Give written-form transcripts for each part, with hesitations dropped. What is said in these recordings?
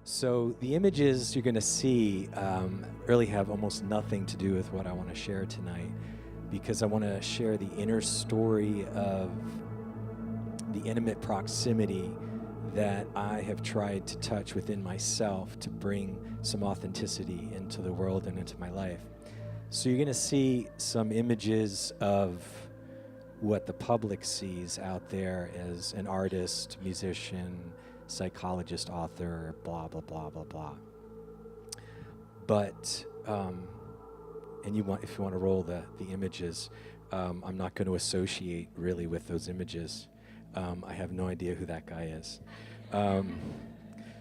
So the images you're going to see really have almost nothing to do with what I want to share tonight, because I want to share the inner story of the intimate proximity that I have tried to touch within myself to bring some authenticity into the world and into my life. So you're going to see some images of what the public sees out there as an artist, musician, psychologist, author, blah, blah, blah, blah, blah. But, and if you want to roll the images, I'm not going to associate really with those images. I have no idea who that guy is.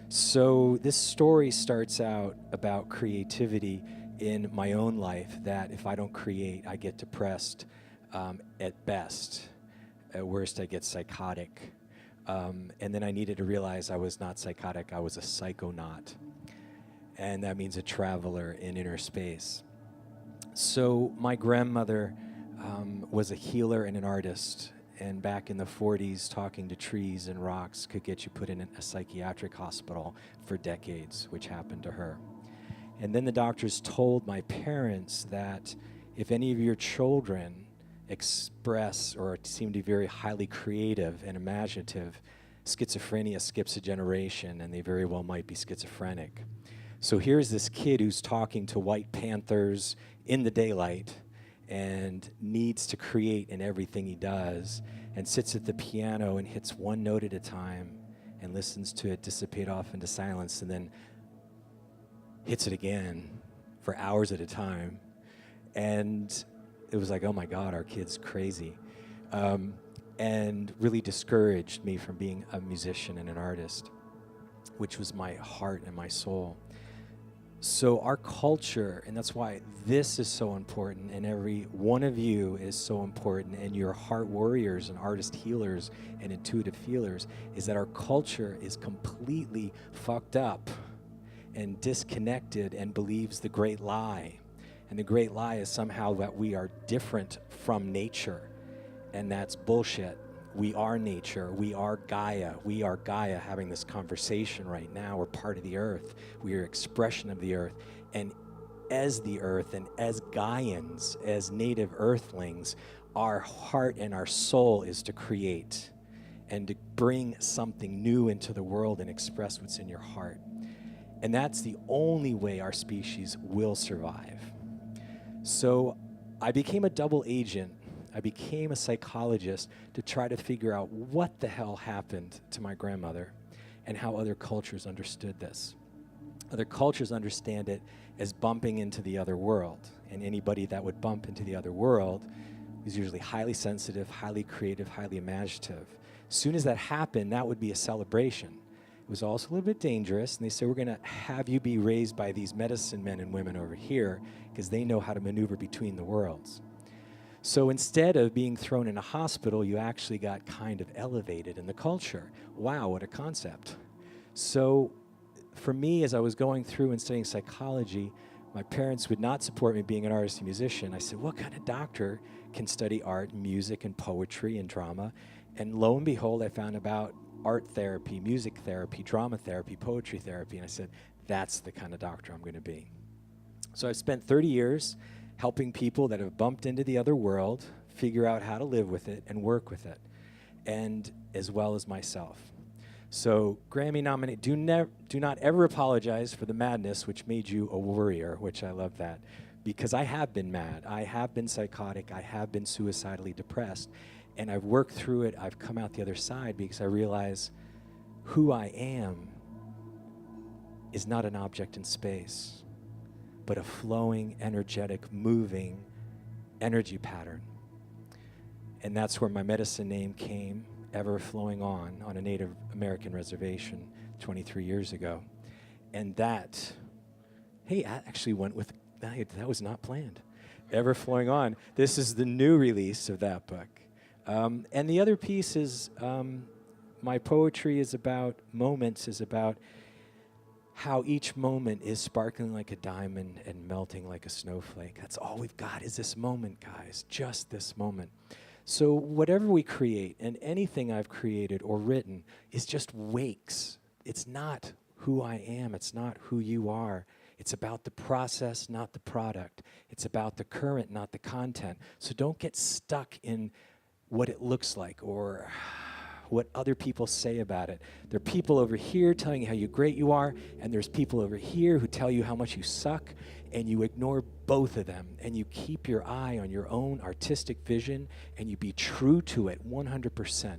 So this story starts out about creativity in my own life, that if I don't create, I get depressed at best. At worst, I get psychotic. And then I needed to realize I was not psychotic, I was a psychonaut. And that means a traveler in inner space. So my grandmother was a healer and an artist. And back in the 40s, talking to trees and rocks could get you put in a psychiatric hospital for decades, which happened to her. And then the doctors told my parents that if any of your children express or seem to be very highly creative and imaginative, schizophrenia skips a generation and they very well might be schizophrenic. So here's this kid who's talking to white panthers in the daylight and needs to create in everything he does, and sits at the piano and hits one note at a time and listens to it dissipate off into silence, and then hits it again for hours at a time. And it was like, oh my God, our kid's crazy. And really discouraged me from being a musician and an artist, which was my heart and my soul. So our culture, and that's why this is so important, and every one of you is so important, and your heart warriors and artist healers and intuitive feelers, is that our culture is completely fucked up and disconnected and believes the great lie. And the great lie is somehow that we are different from nature, and that's bullshit. We are nature. We are Gaia. We are Gaia having this conversation right now. We're part of the earth. We are expression of the earth. And as the earth and as Gaians, as native earthlings, our heart and our soul is to create and to bring something new into the world and express what's in your heart. And that's the only way our species will survive. So I became a double agent. I became a psychologist to try to figure out what the hell happened to my grandmother and how other cultures understood this. Other cultures understand it as bumping into the other world, and anybody that would bump into the other world was usually highly sensitive, highly creative, highly imaginative. As soon as that happened, that would be a celebration. It was also a little bit dangerous, and they said, we're going to have you be raised by these medicine men and women over here because they know how to maneuver between the worlds. So instead of being thrown in a hospital, you actually got kind of elevated in the culture. Wow, what a concept. So for me, as I was going through and studying psychology, my parents would not support me being an artist and musician. I said, what kind of doctor can study art, music, and poetry and drama? And lo and behold, I found about art therapy, music therapy, drama therapy, poetry therapy, and I said, that's the kind of doctor I'm going to be. So I've spent 30 years helping people that have bumped into the other world figure out how to live with it and work with it, and as well as myself. So Grammy nominee, do not ever apologize for the madness which made you a warrior, which I love that, because I have been mad, I have been psychotic, I have been suicidally depressed, and I've worked through it. I've come out the other side because I realize who I am is not an object in space, but a flowing, energetic, moving energy pattern. And that's where my medicine name came, Ever Flowing On a Native American reservation 23 years ago. And that, hey, I actually went with, that was not planned. Ever Flowing On. This is the new release of that book. And the other piece is, my poetry is about moments, is about how each moment is sparkling like a diamond and melting like a snowflake. That's all we've got is this moment, guys, just this moment. So whatever we create, and anything I've created or written, is just wakes. It's not who I am. It's not who you are. It's about the process, not the product. It's about the current, not the content. So don't get stuck in what it looks like or what other people say about it. There are people over here telling you how great you are, and there's people over here who tell you how much you suck, and you ignore both of them, and you keep your eye on your own artistic vision, and you be true to it 100%,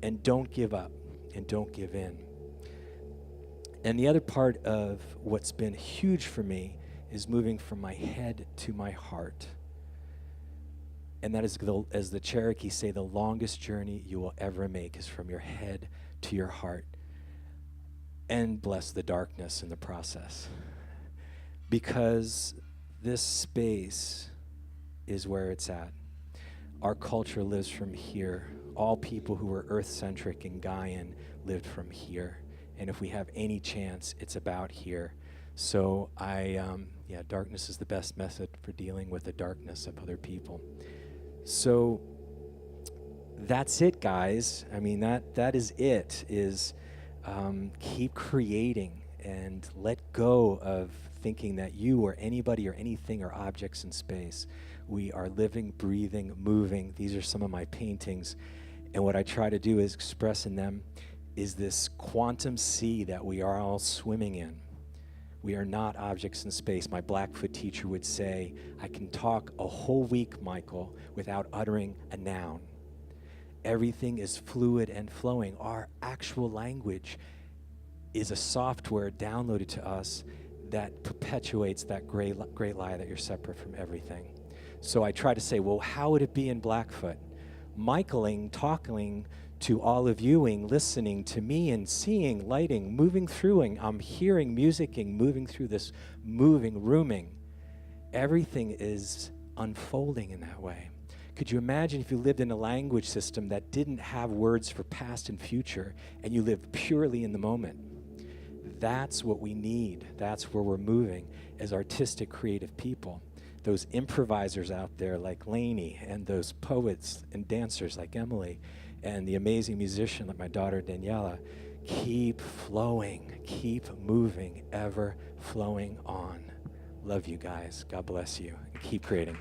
and don't give up, and don't give in. And the other part of what's been huge for me is moving from my head to my heart. And that is, as the Cherokee say, the longest journey you will ever make is from your head to your heart. And bless the darkness in the process. Because this space is where it's at. Our culture lives from here. All people who are earth-centric and Gaian lived from here. And if we have any chance, it's about here. So darkness is the best method for dealing with the darkness of other people. So that's it, guys. I mean, that is it, keep creating and let go of thinking that you or anybody or anything are objects in space. We are living, breathing, moving. These are some of my paintings. And what I try to do is express in them is this quantum sea that we are all swimming in. We are not objects in space. My Blackfoot teacher would say, I can talk a whole week, Michael, without uttering a noun. Everything is fluid and flowing. Our actual language is a software downloaded to us that perpetuates that great lie that you're separate from everything. So I try to say, well, how would it be in Blackfoot? Michaeling, talking to all of youing, listening to me and seeing, lighting, moving throughing. I'm hearing musicking, moving through this moving, rooming. Everything is unfolding in that way. Could you imagine if you lived in a language system that didn't have words for past and future and you lived purely in the moment? That's what we need. That's where we're moving as artistic, creative people. Those improvisers out there like Lainey and those poets and dancers like Emily and the amazing musician like my daughter Daniela, keep flowing, keep moving, ever flowing on. Love you guys. God bless you. And keep creating.